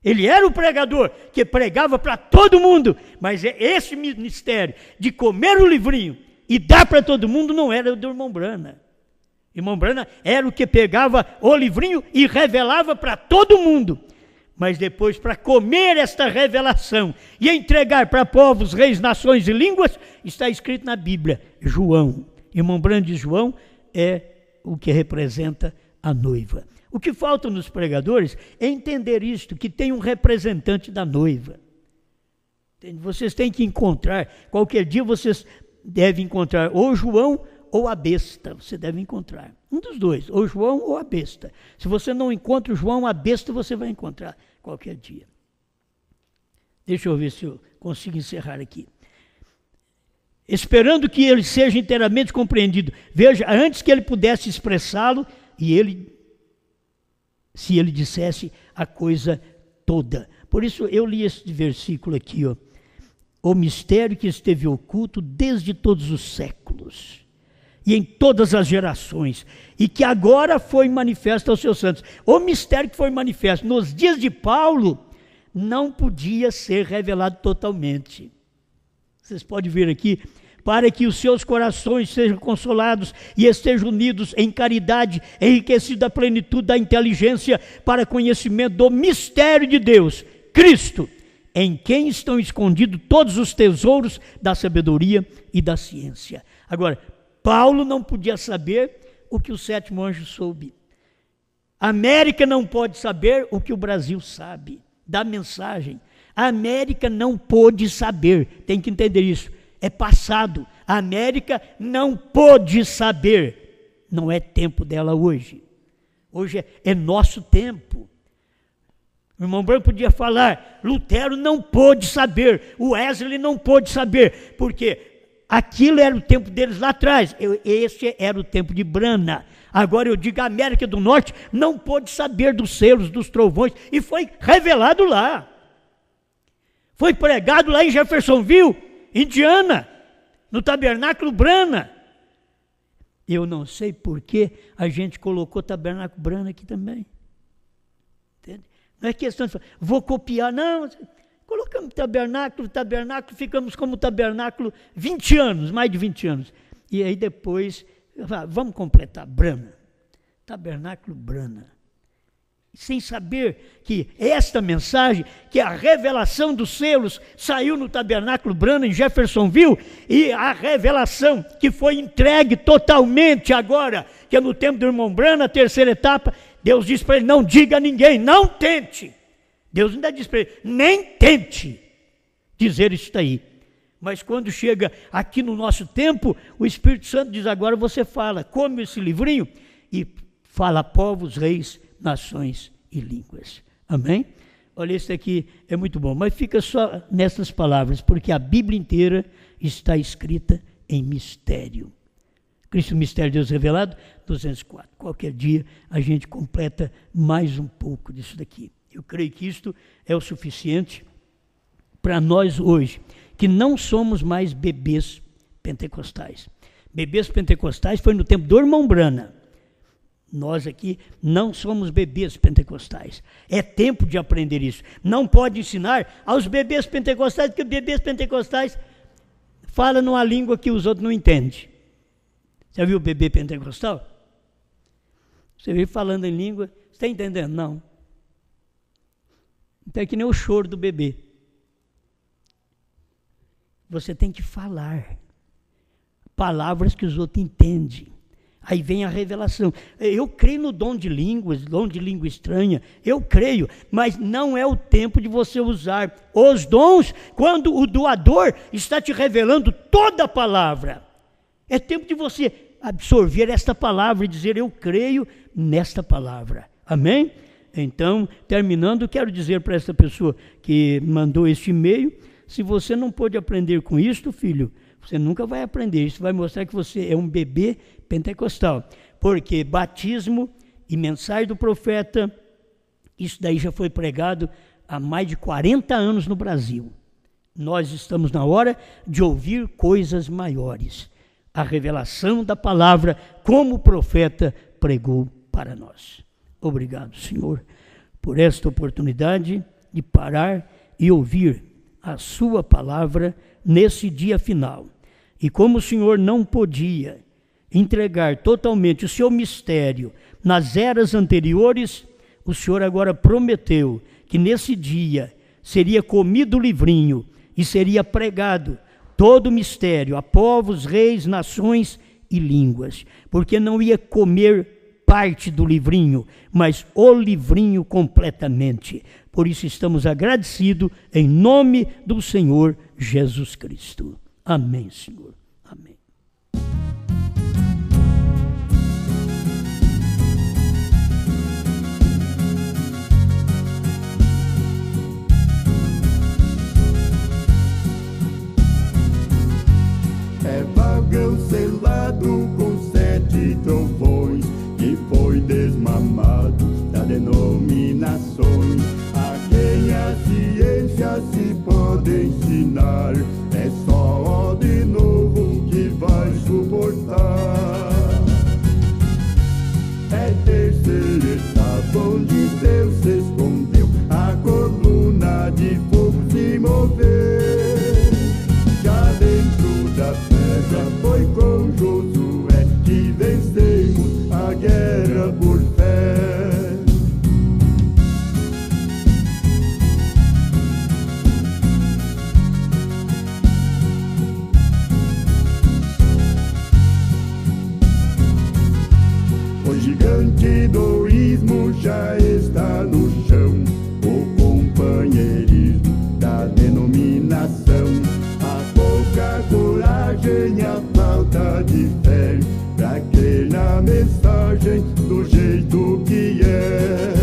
Ele era o pregador que pregava para todo mundo, mas esse ministério de comer o livrinho e dar para todo mundo não era do irmão Branham. Irmão Branham era o que pegava o livrinho e revelava para todo mundo. Mas depois, para comer esta revelação e entregar para povos, reis, nações e línguas, está escrito na Bíblia, João. Irmão Branham de João é o que representa a noiva. O que falta nos pregadores é entender isto, que tem um representante da noiva. Vocês têm que encontrar, qualquer dia vocês devem encontrar ou João ou a besta, você deve encontrar. Um dos dois, ou João ou a besta. Se você não encontra o João, a besta você vai encontrar qualquer dia. Deixa eu ver se eu consigo encerrar aqui. Esperando que ele seja inteiramente compreendido. Veja, antes que ele pudesse expressá-lo, e ele, se ele dissesse a coisa toda. Por isso eu li esse versículo aqui, ó. O mistério que esteve oculto desde todos os séculos e em todas as gerações, e que agora foi manifesto aos seus santos. O mistério que foi manifesto nos dias de Paulo não podia ser revelado totalmente. Vocês podem ver aqui, para que os seus corações sejam consolados e estejam unidos em caridade, enriquecidos da plenitude da inteligência, para conhecimento do mistério de Deus, Cristo, em quem estão escondidos todos os tesouros da sabedoria e da ciência. Agora, Paulo não podia saber o que o sétimo anjo soube. A América não pode saber o que o Brasil sabe da mensagem. A América não pôde saber, tem que entender isso, é passado. A América não pôde saber, não é tempo dela hoje. Hoje é nosso tempo. O irmão Branco podia falar, Lutero não pôde saber, o Wesley não pôde saber, porque aquilo era o tempo deles lá atrás, esse era o tempo de Brana. Agora eu digo, a América do Norte não pôde saber dos selos, dos trovões, e foi revelado lá. Foi pregado lá em Jeffersonville, Indiana, no tabernáculo Brana. Eu não sei por que a gente colocou tabernáculo Brana aqui também. Entende? Não é questão de falar, vou copiar, não. Colocamos tabernáculo, ficamos como tabernáculo 20 anos, mais de 20 anos. E aí depois, vamos completar, Brana. Tabernáculo Brana. Sem saber que esta mensagem, que a revelação dos selos saiu no tabernáculo Brana em Jeffersonville, e a revelação que foi entregue totalmente agora, que é no tempo do irmão Brana, a terceira etapa, Deus disse para ele, não diga a ninguém, não tente. Deus ainda disse para ele, nem tente dizer isso daí. Mas quando chega aqui no nosso tempo, o Espírito Santo diz, agora você fala, come esse livrinho e fala a povos, reis, nações e línguas. Amém? Olha, esse aqui é muito bom, mas fica só nessas palavras, porque a Bíblia inteira está escrita em mistério. Cristo, mistério de Deus revelado, 204. Qualquer dia a gente completa mais um pouco disso daqui. Eu creio que isto é o suficiente para nós hoje, que não somos mais bebês pentecostais. Bebês pentecostais foi no tempo do irmão Brana. Nós aqui não somos bebês pentecostais. É tempo de aprender isso. Não pode ensinar aos bebês pentecostais, porque bebês pentecostais falam numa língua que os outros não entendem. Já viu o bebê pentecostal? Você vê falando em língua, você está entendendo? Não. Então é que nem o choro do bebê. Você tem que falar palavras que os outros entendem. Aí vem a revelação. Eu creio no dom de línguas, dom de língua estranha. Eu creio, mas não é o tempo de você usar os dons quando o doador está te revelando toda a palavra. É tempo de você absorver esta palavra e dizer, eu creio nesta palavra. Amém? Então, terminando, quero dizer para essa pessoa que mandou este e-mail, se você não pôde aprender com isto, filho, você nunca vai aprender. Isso vai mostrar que você é um bebê pentecostal. Porque batismo e mensagem do profeta, isso daí já foi pregado há mais de 40 anos no Brasil. Nós estamos na hora de ouvir coisas maiores. A revelação da palavra, como o profeta pregou para nós. Obrigado, Senhor, por esta oportunidade de parar e ouvir a sua palavra nesse dia final. E como o Senhor não podia entregar totalmente o seu mistério nas eras anteriores, o Senhor agora prometeu que nesse dia seria comido o livrinho e seria pregado todo o mistério a povos, reis, nações e línguas, porque não ia comer parte do livrinho, mas o livrinho completamente. Por isso estamos agradecidos em nome do Senhor Jesus Cristo. Amém, Senhor. Amém. É vagão selado com 7 trovões, que foi desmamado das denominações, a quem assim pode ensinar, é só de novo que vai suportar. É terceira etapa onde Deus se escondeu, a coluna de fogo se mover. Já dentro da terra foi com Josué que vencemos a guerra por fé. O gigante do ismo já está no chão, o companheirismo da denominação, a pouca coragem, a falta de fé pra crer na mensagem do jeito que é.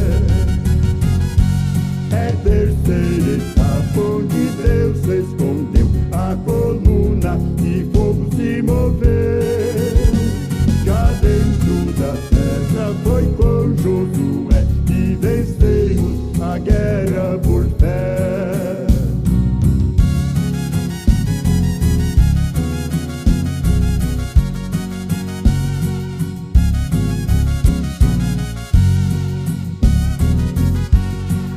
É terceira etapa onde Deus se escondeu, a coluna de fogo se mover. Já dentro da terra foi com Josué que vencemos a guerra por fé.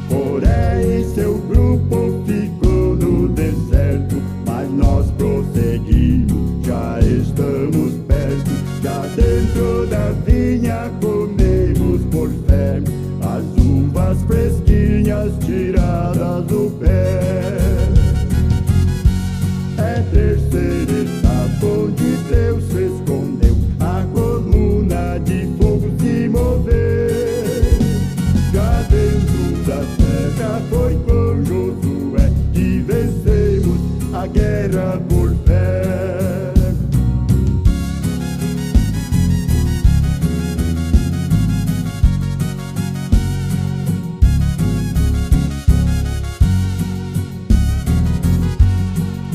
Coré e seu grupo ficou no deserto, mas nós prosseguimos, já estamos perto. Já dentro da vinha comemos por fé as uvas fresquinhas tiradas do pé. É terceira etapa onde Deus se escondeu, a coluna de fogo se mover. Já dentro da terra foi com Josué que vencemos a guerra por fé.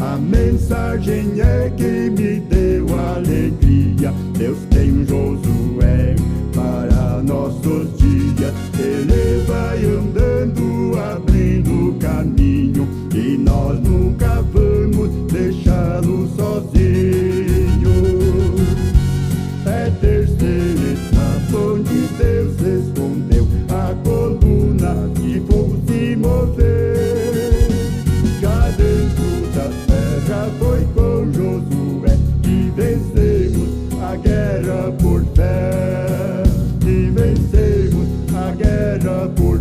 A mensagem é que me deu alegria, Deus tem um Josué para nossos dias. Ele vai andando, abrindo caminho, e nós nunca vamos deixá-lo sozinho. É terceira etapa onde Deus se escondeu, a coluna de fogo se mover. Já dentro da terra foi com Josué que vencemos a guerra por fé. Que vencemos a guerra por